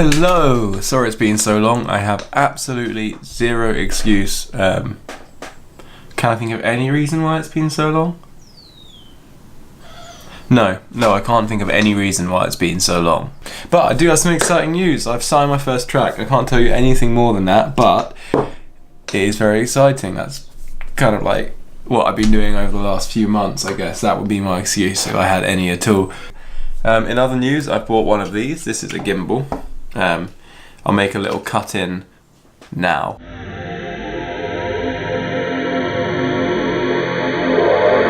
Hello! Sorry it's been so long. I have absolutely zero excuse. Can I think of any reason why it's been so long? No, I can't think of any reason why it's been so long. But I do have some exciting news. I've signed my first track. I can't tell you anything more than that, but it is very exciting. That's kind of like what I've been doing over the last few months, I guess. That would be my excuse if I had any at all. In other news, I bought one of these. This is a gimbal. I'll make a little cut in now.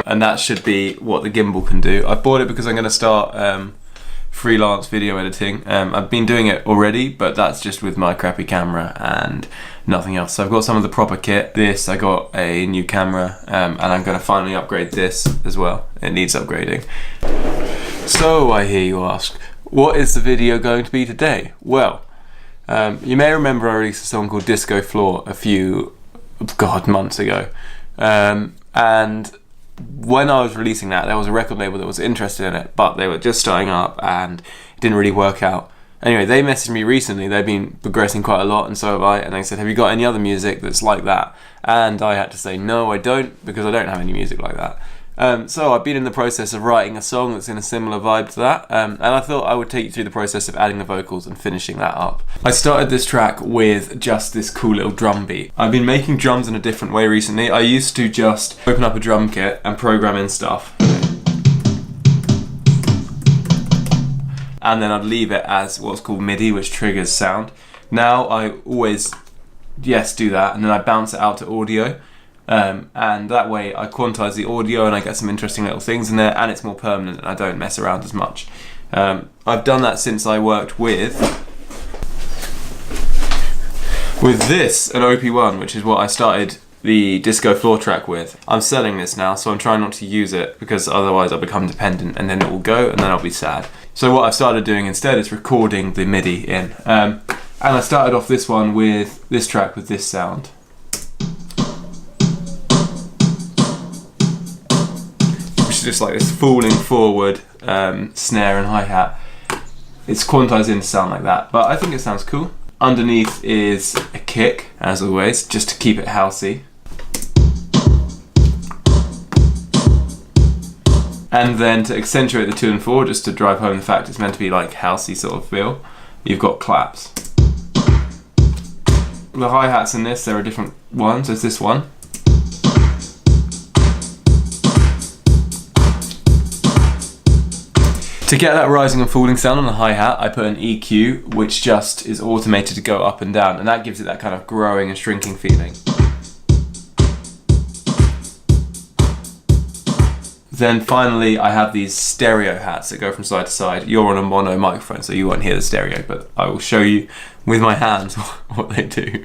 And that should be what the gimbal can do. I bought it because I'm going to start freelance video editing. I've been doing it already, but that's just with my crappy camera and nothing else. So I've got some of the proper kit. I got a new camera, and I'm going to finally upgrade this as well. It needs upgrading. So I hear you ask, what is the video going to be today? Well, you may remember I released a song called Disco Floor a few months ago, and when I was releasing that, there was a record label that was interested in it, but they were just starting up and it didn't really work out. Anyway, they messaged me recently. They've been progressing quite a lot, and so have I, and they said, have you got any other music that's like that? And I had to say, no, I don't, because I don't have any music like that. So I've been in the process of writing a song that's in a similar vibe to that, and I thought I would take you through the process of adding the vocals and finishing that up. I started this track with just this cool little drum beat. I've been making drums in a different way recently. I used to just open up a drum kit and program in stuff, and then I'd leave it as what's called MIDI, which triggers sound. Now I always, do that, and then I bounce it out to audio. And that way I quantize the audio and I get some interesting little things in there, and it's more permanent and I don't mess around as much. I've done that since I worked with this, an OP1, which is what I started the Disco Floor track with. I'm selling this now, so I'm trying not to use it because otherwise I'll become dependent and then it will go and then I'll be sad. So what I've started doing instead is recording the MIDI in. And I started off this one with this track with this sound. Just like this falling forward snare and hi-hat. It's quantized in to sound like that, but I think it sounds cool. Underneath is a kick, as always, just to keep it housey. And then to accentuate the 2 and 4, just to drive home the fact it's meant to be like housey sort of feel, you've got claps. The hi-hats in this, there are different ones. There's this one. To get that rising and falling sound on the hi-hat, I put an EQ, which just is automated to go up and down, and that gives it that kind of growing and shrinking feeling. Then finally, I have these stereo hats that go from side to side. You're on a mono microphone, so you won't hear the stereo, but I will show you with my hands what they do.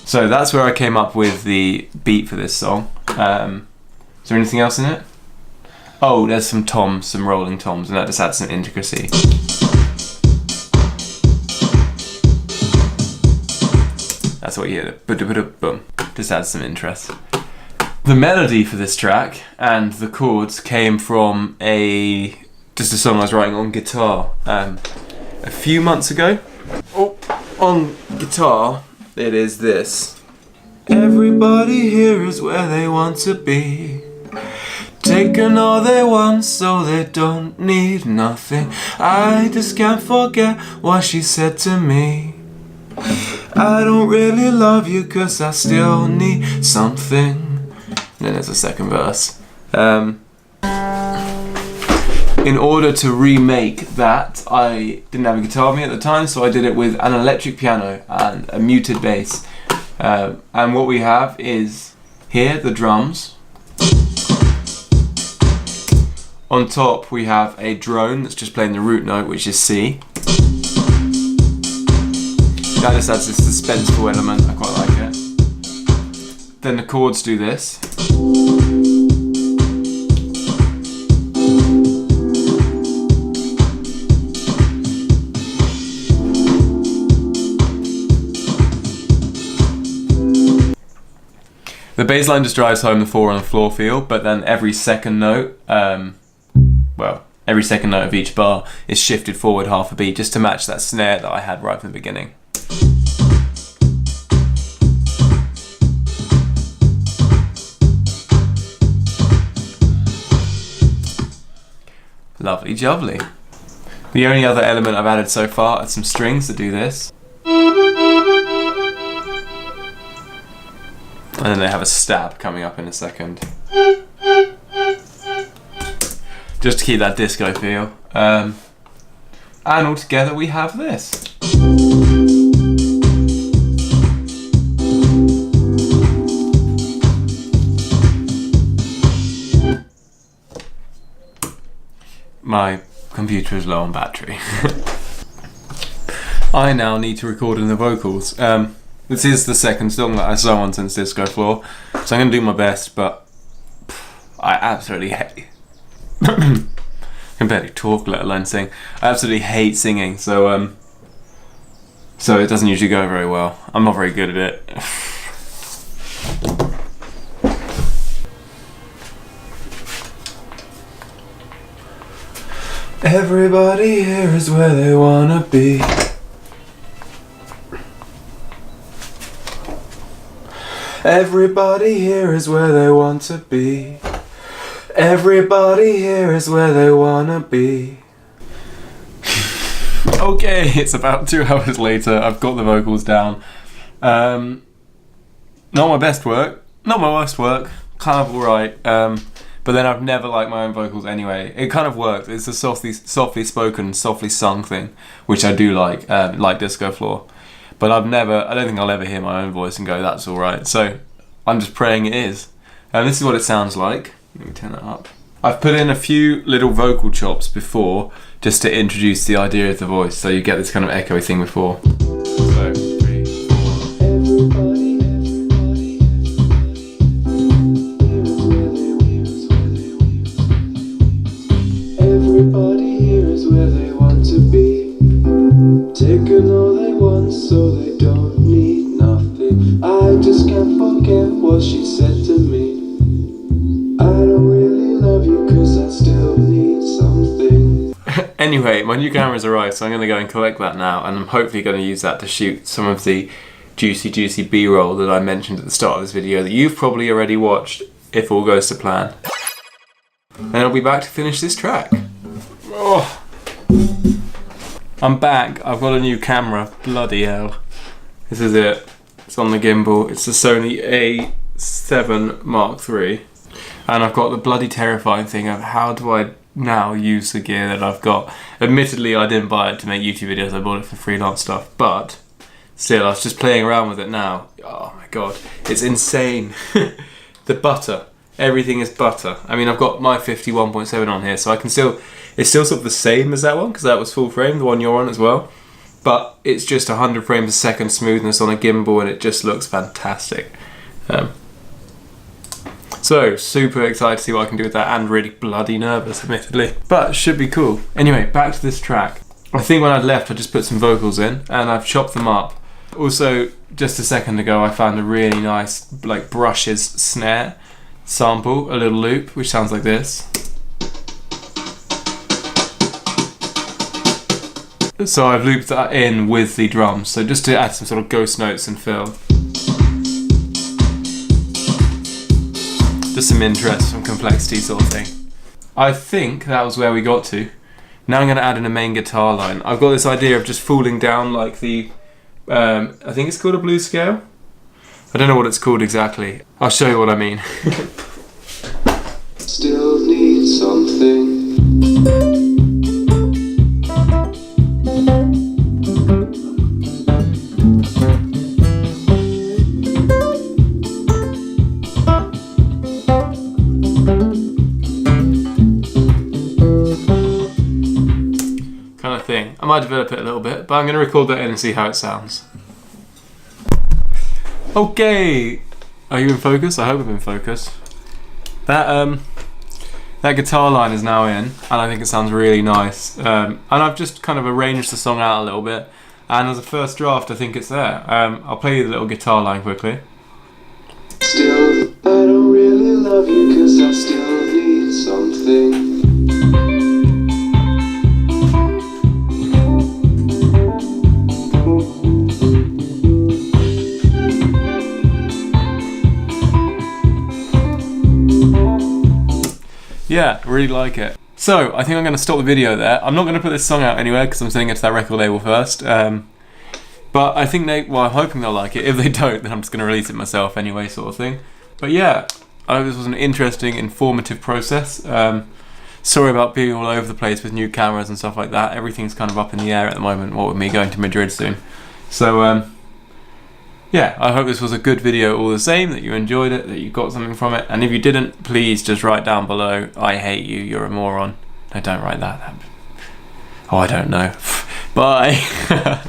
So that's where I came up with the beat for this song. Is there anything else in it? Oh, there's some toms, some rolling toms, and that just adds some intricacy. That's what you hear, boom, just adds some interest. The melody for this track and the chords came from just a song I was writing on guitar a few months ago. On guitar, it is this. Everybody here is where they want to be, taking all they want so they don't need nothing. I just can't forget what she said to me. I don't really love you cause I still need something. And then there's a second verse. In order to remake that, I didn't have a guitar with me at the time, so I did it with an electric piano and a muted bass. And what we have is here, the drums. On top we have a drone that's just playing the root note, which is C. That just adds this suspenseful element, I quite like it. Then the chords do this. The bass line just drives home the 4 on the floor feel, but then every second note, every second note of each bar is shifted forward half a beat just to match that snare that I had right from the beginning. Lovely jubbly. The only other element I've added so far are some strings that do this. And then they have a stab coming up in a second. Just to keep that disco feel. And altogether we have this. My computer is low on battery. I now need to record in the vocals. This is the second song that I sung on since Disco Floor, so I'm going to do my best, but I absolutely hate... I can barely talk, let alone sing. I absolutely hate singing, so it doesn't usually go very well. I'm not very good at it. Everybody here is where they wanna be. Everybody here is where they want to be. Everybody here is where they wanna be. Okay, it's about 2 hours later. I've got the vocals down. Not my best work, not my worst work. Kind of alright. But then I've never liked my own vocals anyway. It kind of works. It's a softly spoken, softly sung thing, which I do like Disco Floor. But I don't think I'll ever hear my own voice and go, that's alright. So I'm just praying it is. And this is what it sounds like. Let me turn that up. I've put in a few little vocal chops before, just to introduce the idea of the voice, so you get this kind of echoey thing before. So, 3, 4. Everybody here is where they want to be. Taking all they want so they don't need nothing. I just can't forget what she said to me. I don't really love you cause I still need something. Anyway, my new camera's arrived, so I'm going to go and collect that now, and I'm hopefully going to use that to shoot some of the juicy B-roll that I mentioned at the start of this video that you've probably already watched, if all goes to plan. And I'll be back to finish this track. Oh. I'm back. I've got a new camera. Bloody hell. This is it. It's on the gimbal. It's the Sony A7 Mark III. And I've got the bloody terrifying thing of how do I now use the gear that I've got. Admittedly, I didn't buy it to make YouTube videos. I bought it for freelance stuff. But still, I was just playing around with it now. Oh my god. It's insane. The butter. Everything is butter. I mean, I've got my 51.7 on here, so I can still... It's still sort of the same as that one, because that was full frame, the one you're on as well. But it's just 100 frames a second smoothness on a gimbal, and it just looks fantastic. So, super excited to see what I can do with that, and really bloody nervous, admittedly. But, should be cool. Anyway, back to this track. I think when I left, I just put some vocals in, and I've chopped them up. Also, just a second ago, I found a really nice, like, brushes snare sample, a little loop, which sounds like this. So I've looped that in with the drums, so just to add some sort of ghost notes and fill. Just some interest, some complexity sort of thing. I think that was where we got to. Now I'm going to add in a main guitar line. I've got this idea of just falling down like the, I think it's called a blues scale. I don't know what it's called exactly. I'll show you what I mean. Still need something. Kind of thing. I might develop it a little bit, but I'm going to record that in and see how it sounds. Okay, are you in focus? I hope I'm in focus. That guitar line is now in, and I think it sounds really nice. And I've just kind of arranged the song out a little bit, and as a first draft, I think it's there. I'll play you the little guitar line quickly. Still yeah, really like it. So I think I'm going to stop the video there. I'm not going to put this song out anywhere because I'm sending it to that record label first. But I think I'm hoping they'll like it. If they don't, then I'm just going to release it myself anyway, sort of thing. But yeah, I hope this was an interesting, informative process. Sorry about being all over the place with new cameras and stuff like that. Everything's kind of up in the air at the moment, what with me going to Madrid soon. So yeah, I hope this was a good video all the same, that you enjoyed it, that you got something from it. And if you didn't, please just write down below, I hate you, you're a moron. No, don't write that. Oh, I don't know. Bye.